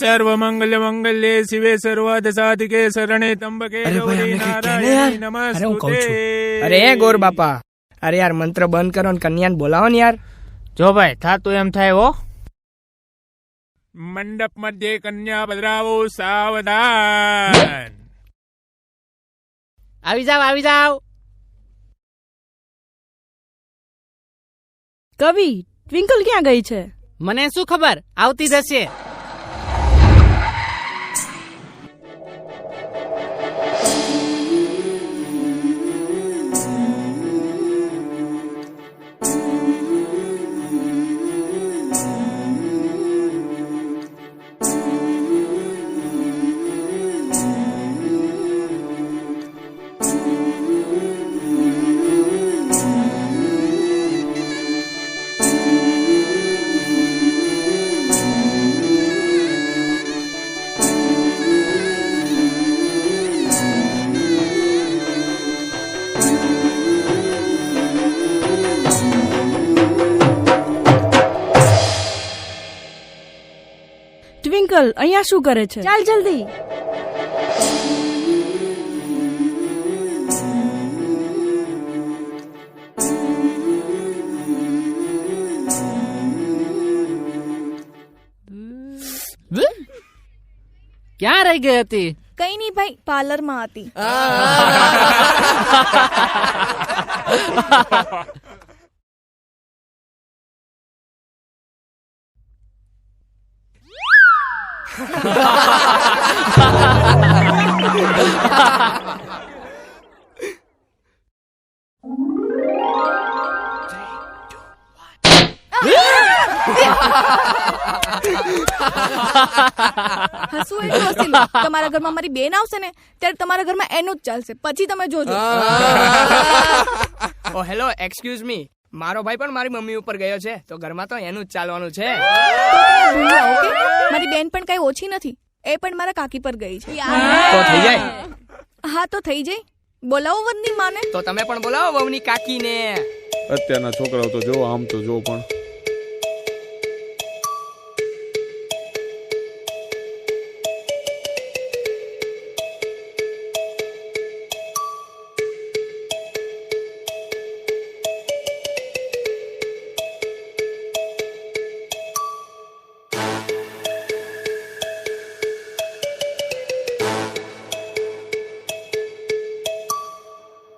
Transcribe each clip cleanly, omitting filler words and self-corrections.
सर्वमंगल मंगल्ये शिवे सर्वार्थ साधिके शरणे त्र्यंबके गौरी नारायणी नमस्ते। अरे गोर बापा, अरे यार मंत्र बंद करो ने कन्या बोलाવો ને યાર। જો ભાઈ થાતું એમ થાય હો। મંડપ મધ્યે કન્યા પધરાવો સાવધાન। આવી જાવ આવી જાવ। કવિ ટ્વિંકલ ક્યાં ગઈ છે? મને શું ખબર, આવતી જશે। ટ્વિંકલ અહીંયા શું કરે છે? ચાલ જલ્દી। ક્યાં રહી ગઈ હતી? કઈ નહીં ભાઈ, પાર્લરમાં હતી। હસવું એટલું હસી લો, તમારા ઘરમાં મારી બેન આવશે ને ત્યારે તમારા ઘરમાં એનું જ ચાલશે, પછી તમે જોજો। ઓ હેલો, એક્સક્યુઝ મી, મારો ભાઈ પણ મારી મમ્મી ઉપર ગયો છે, તો ઘરમાં તો એનું જ ચાલવાનું છે। મારી બેન પણ કઈ ઓછી નથી, એ પણ મારા કાકી પર ગઈ છે। તો થઈ જાય? હા તો થઈ જાય। બોલાવો વનની માને। તો તમે પણ બોલાવો વહુની કાકીને। અત્યારના છોકરાઓ તો જો આમ તો જો પણ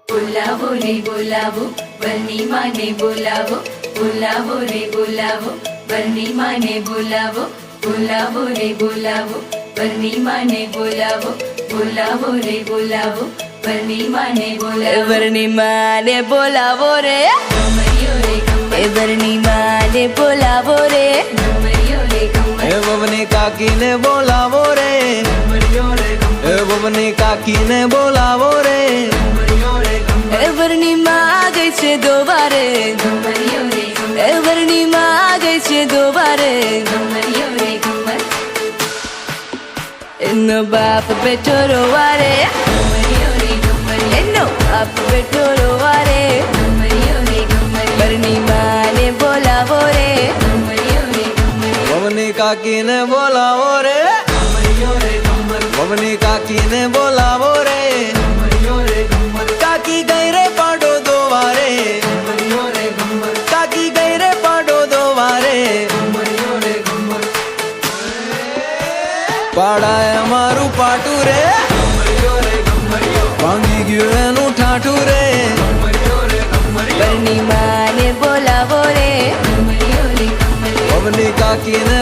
બોલાવો રે બોલાવો વરની માને બોલાવો, બોલાવો રે બોલાવો વરની માને બોલાવો, બોલાવો રે બોલાવો વરની માને બોલાવો, બોલાવો રે બોલાવો વરની માને બોલાવો, વરની માને બોલાવો રે ગમરિયો રે ગમર, વરની માને બોલાવો રે ગમરિયો રે ગમર, વવની કાકીને બોલાવો રે ગમરિયો રે ગમર, વવની કાકીને બોલાવો રે વરની માં ગઈ છે દોબારે ગમરિયો રે ગમર, વરની માં ગઈ છે દોબારે ગમરિયો રે ગમર, એનો બાપ બેઠો રોવારે ગમરિયો રે ગમર, એનો બાપ બેઠો રોવારે ગમરિયો રે ગમર, વરની માને બોલાવો રે ગમરિયો રે ગમર, વવની કાકીને બોલાવો રે ગમરિયો રે ગમર, વવની કાકીને બોલાવો રે ગમરિયો રે ગમર, કાકી ગઈ રે પાડો દોવારે ગમરિયો રે ગમર, કાકી ગઈ રે પાડો દોવારે ગમરિયો રે ગમર, પાડાએ અમારું પાટું રે ગમરિયો રે ગમરિયો, ભાંગી ગયું એનું ઠાઠું રે ગમરિયો રે ગમરિયો, વરની માને બોલાવો રે ગમરિયો રે ગમર, વવની કાકીને